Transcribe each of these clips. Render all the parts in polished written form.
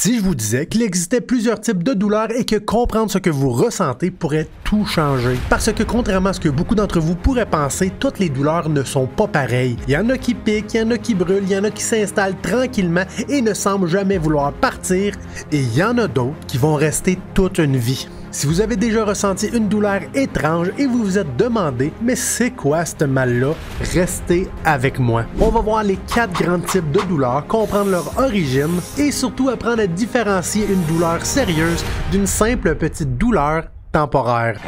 Si je vous disais qu'il existait plusieurs types de douleurs et que comprendre ce que vous ressentez pourrait tout changer. Parce que contrairement à ce que beaucoup d'entre vous pourraient penser, toutes les douleurs ne sont pas pareilles. Il y en a qui piquent, il y en a qui brûlent, il y en a qui s'installent tranquillement et ne semblent jamais vouloir partir, et il y en a d'autres qui vont rester toute une vie. Si vous avez déjà ressenti une douleur étrange et vous vous êtes demandé « Mais c'est quoi ce mal-là ?» Restez avec moi. On va voir les 4 grands types de douleurs, comprendre leur origine et surtout apprendre à différencier une douleur sérieuse d'une simple petite douleur temporaire.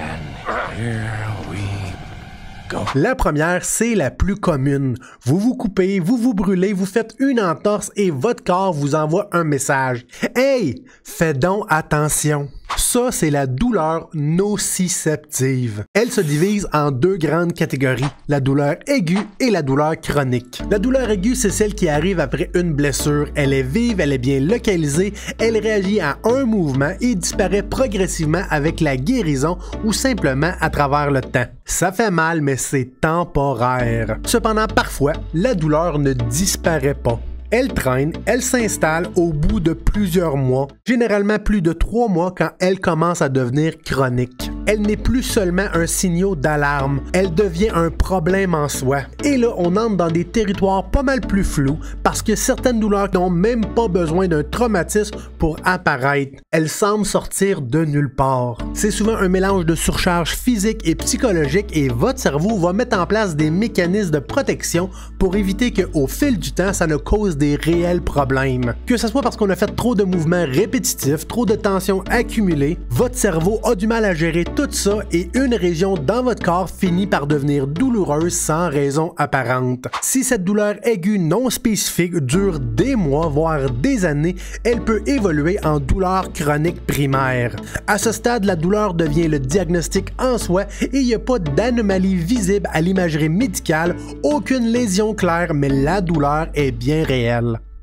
La première, c'est la plus commune. Vous vous coupez, vous vous brûlez, vous faites une entorse et votre corps vous envoie un message. Hey, fais donc attention. Ça, c'est la douleur nociceptive. Elle se divise en 2 grandes catégories, la douleur aiguë et la douleur chronique. La douleur aiguë, c'est celle qui arrive après une blessure. Elle est vive, elle est bien localisée, elle réagit à un mouvement et disparaît progressivement avec la guérison ou simplement à travers le temps. Ça fait mal, mais c'est temporaire. Cependant, parfois, la douleur ne disparaît pas. Elle traîne, elle s'installe au bout de plusieurs mois, généralement plus de 3 mois quand elle commence à devenir chronique. Elle n'est plus seulement un signal d'alarme, elle devient un problème en soi. Et là, on entre dans des territoires pas mal plus flous parce que certaines douleurs n'ont même pas besoin d'un traumatisme pour apparaître. Elles semblent sortir de nulle part. C'est souvent un mélange de surcharge physique et psychologique et votre cerveau va mettre en place des mécanismes de protection pour éviter qu'au fil du temps, ça ne cause des réels problèmes. Que ce soit parce qu'on a fait trop de mouvements répétitifs, trop de tensions accumulées, votre cerveau a du mal à gérer tout ça et une région dans votre corps finit par devenir douloureuse sans raison apparente. Si cette douleur aiguë non spécifique dure des mois, voire des années, elle peut évoluer en douleur chronique primaire. À ce stade, la douleur devient le diagnostic en soi et il n'y a pas d'anomalie visible à l'imagerie médicale, aucune lésion claire, mais la douleur est bien réelle.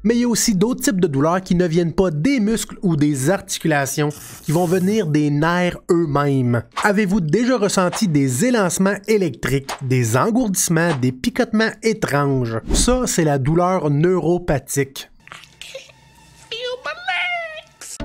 Mais il y a aussi d'autres types de douleurs qui ne viennent pas des muscles ou des articulations, qui vont venir des nerfs eux-mêmes. Avez-vous déjà ressenti des élancements électriques, des engourdissements, des picotements étranges? Ça, c'est la douleur neuropathique.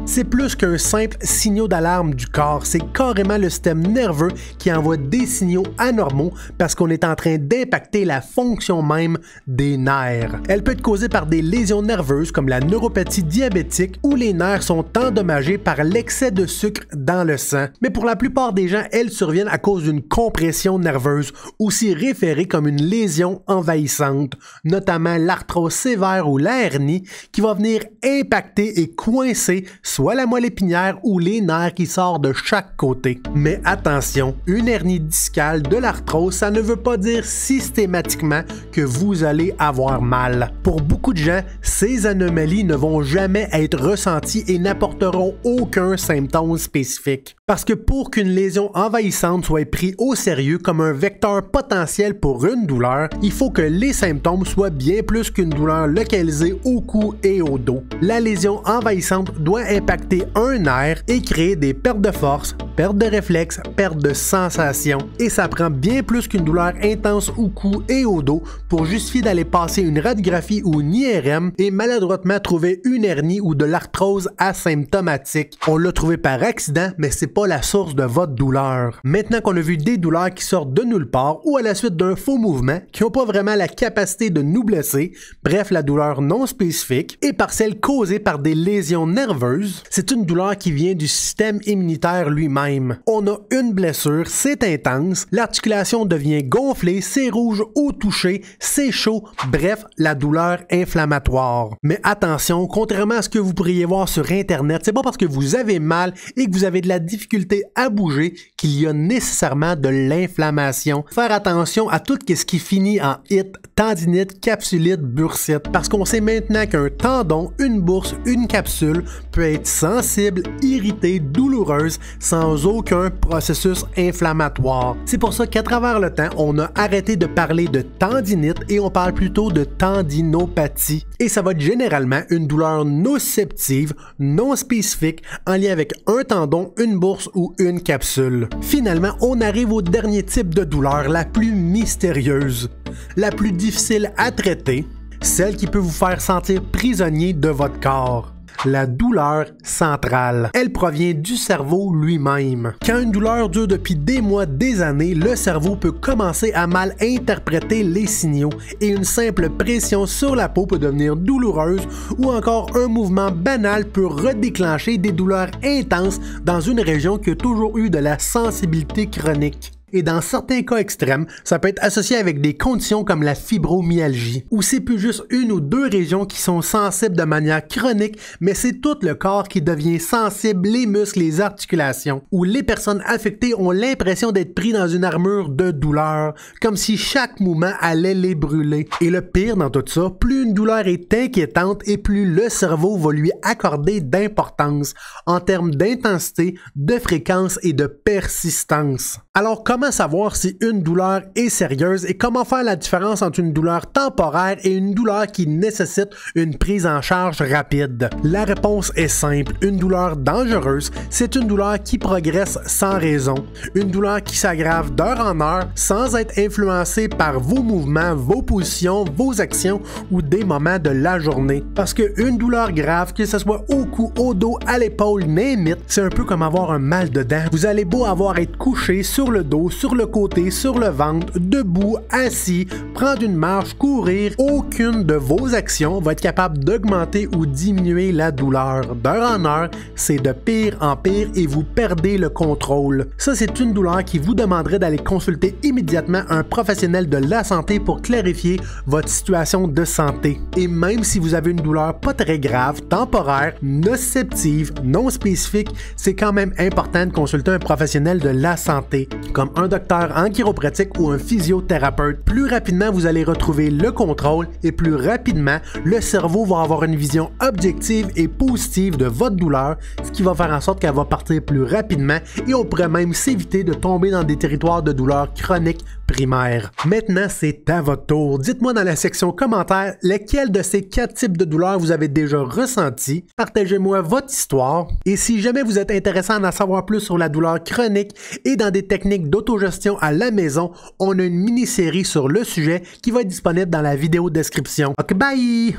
C'est plus qu'un simple signal d'alarme du corps, c'est carrément le système nerveux qui envoie des signaux anormaux parce qu'on est en train d'impacter la fonction même des nerfs. Elle peut être causée par des lésions nerveuses comme la neuropathie diabétique où les nerfs sont endommagés par l'excès de sucre dans le sang. Mais pour la plupart des gens, elles surviennent à cause d'une compression nerveuse, aussi référée comme une lésion envahissante, notamment l'arthrose sévère ou la hernie qui va venir impacter et coincer soit la moelle épinière ou les nerfs qui sortent de chaque côté. Mais attention, une hernie discale, de l'arthrose, ça ne veut pas dire systématiquement que vous allez avoir mal. Pour beaucoup de gens, ces anomalies ne vont jamais être ressenties et n'apporteront aucun symptôme spécifique. Parce que pour qu'une lésion envahissante soit prise au sérieux comme un vecteur potentiel pour une douleur, il faut que les symptômes soient bien plus qu'une douleur localisée au cou et au dos. La lésion envahissante doit impacter un nerf et créer des pertes de force, perte de réflexe, perte de sensation. Et ça prend bien plus qu'une douleur intense au cou et au dos pour justifier d'aller passer une radiographie ou une IRM et maladroitement trouver une hernie ou de l'arthrose asymptomatique. On l'a trouvé par accident, mais c'est pas la source de votre douleur. Maintenant qu'on a vu des douleurs qui sortent de nulle part ou à la suite d'un faux mouvement, qui n'ont pas vraiment la capacité de nous blesser, bref la douleur non spécifique, et par celle causée par des lésions nerveuses, c'est une douleur qui vient du système immunitaire lui-même. On a une blessure, c'est intense, l'articulation devient gonflée, c'est rouge au toucher, c'est chaud, bref, la douleur inflammatoire. Mais attention, contrairement à ce que vous pourriez voir sur Internet, c'est pas parce que vous avez mal et que vous avez de la difficulté à bouger qu'il y a nécessairement de l'inflammation. Faire attention à tout ce qui finit en it, tendinite, capsulite, bursite, parce qu'on sait maintenant qu'un tendon, une bourse, une capsule peut être sensible, irritée, douloureuse, sans aucun processus inflammatoire. C'est pour ça qu'à travers le temps, on a arrêté de parler de tendinite et on parle plutôt de tendinopathie. Et ça va être généralement une douleur nociceptive, non spécifique, en lien avec un tendon, une bourse ou une capsule. Finalement, on arrive au dernier type de douleur, la plus mystérieuse, la plus difficile à traiter, celle qui peut vous faire sentir prisonnier de votre corps. la douleur centrale. Elle provient du cerveau lui-même. Quand une douleur dure depuis des mois, des années, le cerveau peut commencer à mal interpréter les signaux et une simple pression sur la peau peut devenir douloureuse ou encore un mouvement banal peut redéclencher des douleurs intenses dans une région qui a toujours eu de la sensibilité chronique. Et dans certains cas extrêmes, ça peut être associé avec des conditions comme la fibromyalgie, où c'est plus juste une ou deux régions qui sont sensibles de manière chronique, mais c'est tout le corps qui devient sensible, les muscles, les articulations, où les personnes affectées ont l'impression d'être pris dans une armure de douleur, comme si chaque mouvement allait les brûler. Et le pire dans tout ça, plus une douleur est inquiétante et plus le cerveau va lui accorder d'importance en termes d'intensité, de fréquence et de persistance. Alors, comment savoir si une douleur est sérieuse et comment faire la différence entre une douleur temporaire et une douleur qui nécessite une prise en charge rapide? La réponse est simple. Une douleur dangereuse, c'est une douleur qui progresse sans raison. Une douleur qui s'aggrave d'heure en heure sans être influencée par vos mouvements, vos positions, vos actions ou des moments de la journée. Parce qu'une douleur grave, que ce soit au cou, au dos, à l'épaule, name it, c'est un peu comme avoir un mal de dents. Vous allez beau avoir être couché sur le dos, sur le côté, sur le ventre, debout, assis, prendre une marche, courir, aucune de vos actions va être capable d'augmenter ou diminuer la douleur. D'heure en heure, c'est de pire en pire et vous perdez le contrôle. Ça, c'est une douleur qui vous demanderait d'aller consulter immédiatement un professionnel de la santé pour clarifier votre situation de santé. Et même si vous avez une douleur pas très grave, temporaire, nociceptive, non spécifique, c'est quand même important de consulter un professionnel de la santé, comme un docteur en chiropratique ou un physiothérapeute. Plus rapidement vous allez retrouver le contrôle et plus rapidement le cerveau va avoir une vision objective et positive de votre douleur, ce qui va faire en sorte qu'elle va partir plus rapidement et on pourrait même s'éviter de tomber dans des territoires de douleur chronique primaire. Maintenant, c'est à votre tour. Dites-moi dans la section commentaires lequel de ces 4 types de douleurs vous avez déjà ressenti. Partagez-moi votre histoire. Et si jamais vous êtes intéressé à en savoir plus sur la douleur chronique et dans des techniques d'autogestion à la maison, on a une mini-série sur le sujet qui va être disponible dans la vidéo description. Ok, bye!